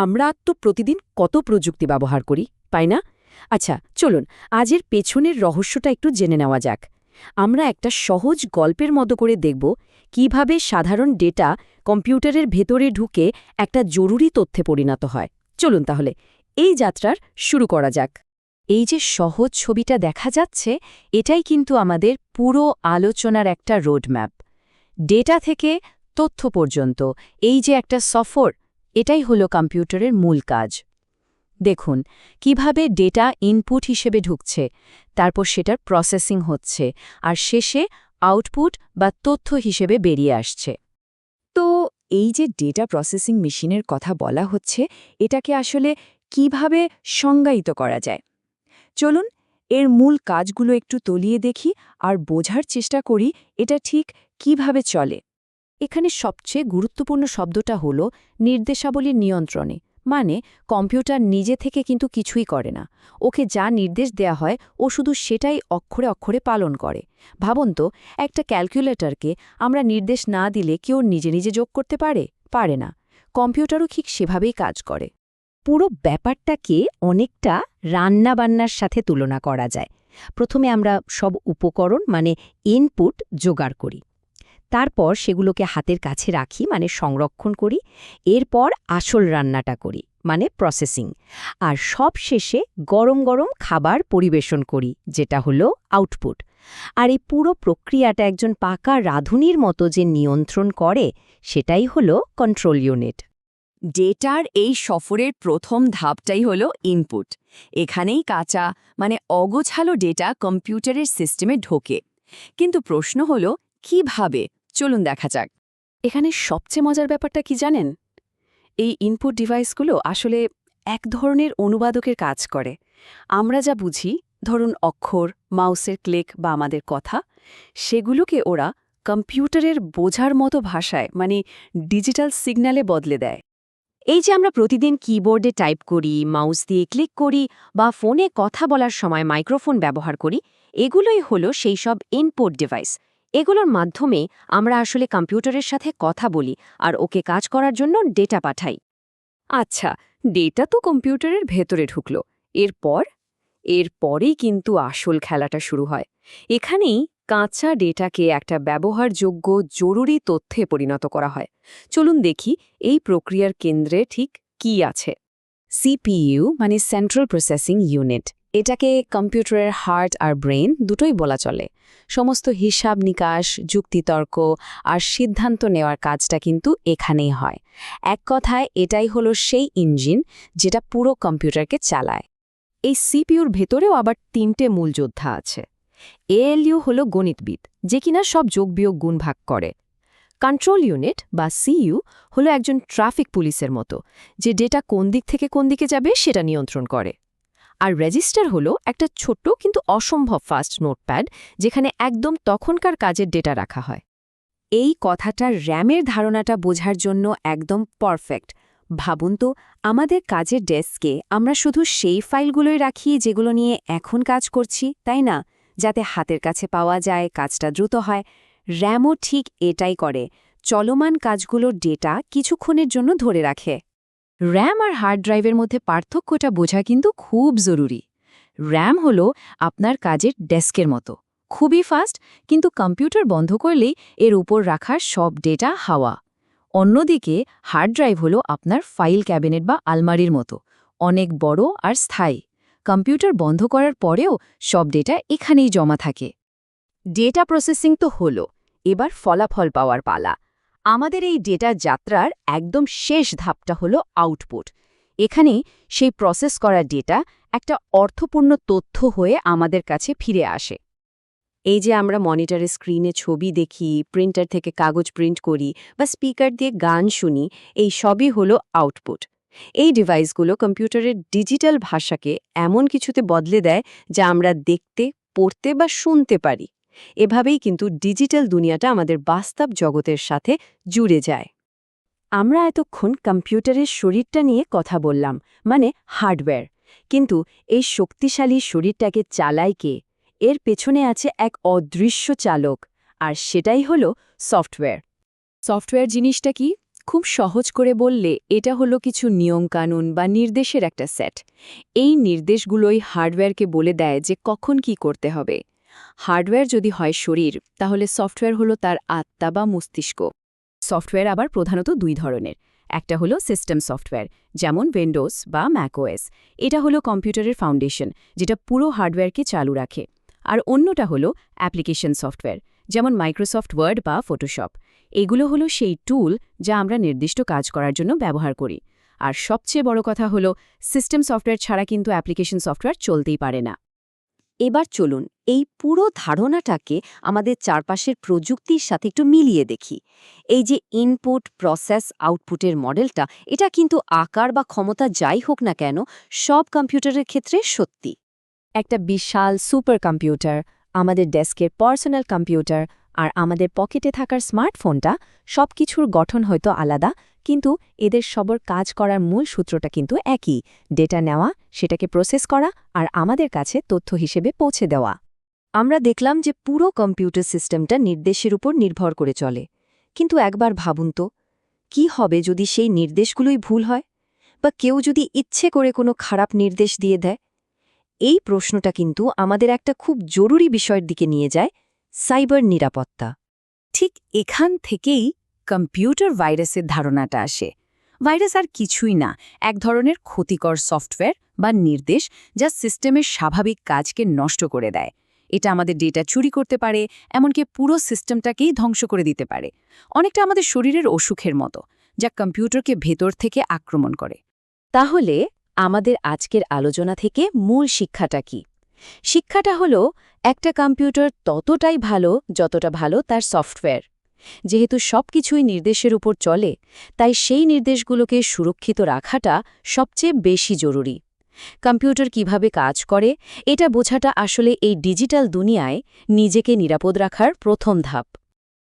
আমরা তো প্রতিদিন কত প্রযুক্তি ব্যবহার করি, তাই না? আচ্ছা, চলুন আজের পেছনের রহস্যটা একটু জেনে নেওয়া যাক। আমরা একটা সহজ গল্পের মতো করে দেখব কিভাবে সাধারণ ডেটা কম্পিউটারের ভেতরে ঢুকে একটা জরুরি তথ্যে পরিণত হয়। চলুন তাহলে এই যাত্রার শুরু করা যাক। এই যে সহজ ছবিটা দেখা যাচ্ছে, এটাই কিন্তু আমাদের পুরো আলোচনার একটা রোডম্যাপ। ডেটা থেকে তথ্য পর্যন্ত এই যে একটা সফর, এটাই হলো কম্পিউটারের মূল কাজ। দেখুন কিভাবে ডেটা ইনপুট হিসেবে ঢুকছে, তারপর সেটার প্রসেসিং হচ্ছে, আর শেষে আউটপুট বা তথ্য হিসেবে বেরিয়ে আসছে। তো এই যে ডেটা প্রসেসিং মেশিনের কথা বলা হচ্ছে, এটাকে আসলে কিভাবে সংজ্ঞায়িত করা যায়? চলুন এর মূল কাজগুলো একটু তলিয়ে দেখি আর বোঝার চেষ্টা করি এটা ঠিক কিভাবে চলে। এখানে সবচেয়ে গুরুত্বপূর্ণ শব্দটা হলো নির্দেশাবলীর নিয়ন্ত্রণে। মানে কম্পিউটার নিজে থেকে কিন্তু কিছুই করে না, ওকে যা নির্দেশ দেয়া হয় ও শুধু সেটাই অক্ষরে অক্ষরে পালন করে। ভাবুন তো, একটা ক্যালকুলেটরকে আমরা নির্দেশ না দিলে কেউ নিজে নিজে যোগ করতে পারে না। কম্পিউটারও ঠিক সেভাবেই কাজ করে। পুরো ব্যাপারটাকে অনেকটা রান্নাবান্নার সাথে তুলনা করা যায়। প্রথমে আমরা সব উপকরণ মানে ইনপুট জোগাড় করি, তারপর সেগুলোকে হাতের কাছে রাখি মানে সংরক্ষণ করি, এরপর আসল রান্নাটা করি মানে প্রসেসিং, আর সব শেষে গরম গরম খাবার পরিবেশন করি যেটা হলো আউটপুট। আর এই পুরো প্রক্রিয়াটা একজন পাকা রাঁধুনির মতো যে নিয়ন্ত্রণ করে, সেটাই হলো কন্ট্রোল ইউনিট। ডেটার এই সফরের প্রথম ধাপটাই হলো ইনপুট। এখানেই কাঁচা মানে অগোছালো ডেটা কম্পিউটারের সিস্টেমে ঢোকে। কিন্তু প্রশ্ন হলো কিভাবে? চলুন দেখা যাক। এখানে সবচেয়ে মজার ব্যাপারটা কি জানেন? এই ইনপুট ডিভাইসগুলো আসলে এক ধরনের অনুবাদকের কাজ করে। আমরা যা বুঝি, ধরুন অক্ষর, মাউসের ক্লিক বা আমাদের কথা, সেগুলোকে ওরা কম্পিউটারের বোঝার মতো ভাষায় মানে ডিজিটাল সিগন্যালে বদলে দেয়। এই যে আমরা প্রতিদিন কিবোর্ডে টাইপ করি, মাউস দিয়ে ক্লিক করি বা ফোনে কথা বলার সময় মাইক্রোফোন ব্যবহার করি, এগুলোই হলো সেই সব ইনপুট ডিভাইস। এগুলোর মাধ্যমে আমরা আসলে কম্পিউটারের সাথে কথা বলি আর ওকে কাজ করার জন্য ডেটা পাঠাই। আচ্ছা, ডেটা তো কম্পিউটারের ভেতরে ঢুকল। এরপরেই কিন্তু আসল খেলাটা শুরু হয়। এখানেই কাঁচা ডেটাকে একটা ব্যবহারযোগ্য জরুরি তথ্যে পরিণত করা হয়। চলুন দেখি এই প্রক্রিয়ার কেন্দ্রে ঠিক কি আছে। সিপিইউ মানে সেন্ট্রাল প্রসেসিং ইউনিট, এটাকে কম্পিউটারের হার্ট আর ব্রেন দুটোই বলা চলে। সমস্ত হিসাব নিকাশ, যুক্তিতর্ক আর সিদ্ধান্ত নেওয়ার কাজটা কিন্তু এখানেই হয়। এক কথায় এটাই হলো সেই ইঞ্জিন যেটা পুরো কম্পিউটারকে চালায়। এই সিপিইউর ভেতরেও আবার 3টে মূল যোদ্ধা আছে। এএলইউ হলো গণিতবিদ, যে কিনা সব যোগ-বিয়োগ গুণ ভাগ করে। কন্ট্রোল ইউনিট বা সিইউ হলো একজন ট্রাফিক পুলিশের মতো, যে ডেটা কোন দিক থেকে কোন দিকে যাবে সেটা নিয়ন্ত্রণ করে। আর রেজিস্টার হলো একটা ছোট্ট কিন্তু অসম্ভব ফাস্ট নোটপ্যাড, যেখানে একদম তখনকার কাজের ডেটা রাখা হয়। এই কথাটার র্যামের ধারণাটা বোঝার জন্য একদম পারফেক্ট। ভাবুন তো, আমাদের কাজের ডেস্কে আমরা শুধু সেই ফাইলগুলোই রাখি যেগুলো নিয়ে এখন কাজ করছি, তাই না? যাতে হাতের কাছে পাওয়া যায়, কাজটা দ্রুত হয়। র্যামও ঠিক এটাই করে, চলমান কাজগুলোর ডেটা কিছুক্ষণের জন্য ধরে রাখে। র্যাম আর হার্ড ড্রাইভের মধ্যে পার্থক্যটা বোঝা কিন্তু খুব জরুরি। র্যাম হলো আপনার কাজের ডেস্কের মতো, খুবই ফাস্ট, কিন্তু কম্পিউটার বন্ধ করলেই এর উপর রাখা সব ডেটা হাওয়া। অন্যদিকে হার্ড ড্রাইভ হলো আপনার ফাইল ক্যাবিনেট বা আলমারির মতো, অনেক বড় আর স্থায়ী। কম্পিউটার বন্ধ করার পরেও সব ডেটা এখানেই জমা থাকে। ডেটা প্রসেসিং তো হলো, এবার ফলাফল পাওয়ার পালা। আমাদের এই ডেটা যাত্রার একদম শেষ ধাপটা হলো আউটপুট। এখানেই সেই প্রসেস করা ডেটা একটা অর্থপূর্ণ তথ্য হয়ে আমাদের কাছে ফিরে আসে। এই যে আমরা মনিটরের স্ক্রিনে ছবি দেখি, প্রিন্টার থেকে কাগজ প্রিন্ট করি বা স্পিকার দিয়ে গান শুনি, এই সবই হলো আউটপুট। এই ডিভাইসগুলো কম্পিউটারের ডিজিটাল ভাষাকে এমন কিছুতে বদলে দেয় যা আমরা দেখতে, পড়তে বা শুনতে পারি। এভাবেই কিন্তু ডিজিটাল দুনিয়াটা আমাদের বাস্তব জগতের সাথে জুড়ে যায়। আমরা এতক্ষণ কম্পিউটারের শরীরটা নিয়ে কথা বললাম, মানে হার্ডওয়্যার। কিন্তু এই শক্তিশালী শরীরটাকে চালায় কে? এর পেছনে আছে এক অদৃশ্য চালক, আর সেটাই হলো সফটওয়্যার। সফটওয়্যার জিনিসটা কি? খুব সহজ করে বললে এটা হলো কিছু নিয়মকানুন বা নির্দেশের একটা সেট। এই নির্দেশগুলোই হার্ডওয়্যারকে বলে দেয় যে কখন কি করতে হবে। হার্ডওয়্যার যদি হয় শরীর, তাহলে সফটওয়্যার হলো তার আত্মা বা মস্তিষ্ক। সফটওয়্যার আবার প্রধানত দুই ধরনের। একটা হলো সিস্টেম সফটওয়্যার, যেমন উইন্ডোজ বা ম্যাকওএস। এটা হলো কম্পিউটারের ফাউন্ডেশন, যেটা পুরো হার্ডওয়্যারকে চালু রাখে। আর অন্যটা হলো অ্যাপ্লিকেশন সফটওয়্যার, যেমন মাইক্রোসফট ওয়ার্ড বা ফটোশপ। এগুলো হলো সেই টুল যা আমরা নির্দিষ্ট কাজ করার জন্য ব্যবহার করি। আর সবচেয়ে বড় কথা হলো, সিস্টেম সফটওয়্যার ছাড়া কিন্তু অ্যাপ্লিকেশন সফটওয়্যার চলতেই পারে না। এবার চলুন এই পুরো ধারণাটাকে আমাদের চারপাশের প্রযুক্তির সাথে একটু মিলিয়ে দেখি। এই যে ইনপুট প্রসেস আউটপুটের মডেলটা, এটা কিন্তু আকার বা ক্ষমতা যাই হোক না কেন সব কম্পিউটারের ক্ষেত্রে সত্যি। একটা বিশাল সুপার কম্পিউটার, আমাদের ডেস্কের পার্সোনাল কম্পিউটার আর আমাদের পকেটে থাকার স্মার্টফোনটা, সব কিছুর গঠন হয়তো আলাদা, কিন্তু এদের সবার কাজ করার মূল সূত্রটা কিন্তু একই: ডেটা নেওয়া, সেটাকে প্রসেস করা আর আমাদের কাছে তথ্য হিসেবে পৌঁছে দেওয়া। আমরা দেখলাম যে পুরো কম্পিউটার সিস্টেমটা নির্দেশের উপর নির্ভর করে চলে। কিন্তু একবার ভাবুন তো, কি হবে যদি সেই নির্দেশগুলোই ভুল হয়, বা কেউ যদি ইচ্ছে করে কোনো খারাপ নির্দেশ দিয়ে দেয়? এই প্রশ্নটা কিন্তু আমাদের একটা খুব জরুরি বিষয়ের দিকে নিয়ে যায়: সাইবার নিরাপত্তা। ঠিক এখান থেকেই কম্পিউটার ভাইরাসের ধারণাটা আসে। ভাইরাস আর কিছুই না, এক ধরনের ক্ষতিকর সফটওয়্যার বা নির্দেশ যা সিস্টেমের স্বাভাবিক কাজকে নষ্ট করে দেয়। এটা আমাদের ডেটা চুরি করতে পারে, এমনকি পুরো সিস্টেমটাকেই ধ্বংস করে দিতে পারে। অনেকটা আমাদের শরীরের অসুখের মতো, যা কম্পিউটারকে ভেতর থেকে আক্রমণ করে। তাহলে আমাদের আজকের আলোচনা থেকে মূল শিক্ষাটা কি? শিক্ষাটা হলো, একটা কম্পিউটার ততটাই ভালো যতটা ভালো তার সফটওয়্যার। যেহেতু সবকিছুই নির্দেশের উপর চলে, তাই সেই নির্দেশগুলোকে সুরক্ষিত রাখাটা সবচেয়ে বেশি জরুরি। কম্পিউটার কিভাবে কাজ করে, এটা বোঝাটা আসলে এই ডিজিটাল দুনিয়ায় নিজেকে নিরাপদ রাখার প্রথম ধাপ।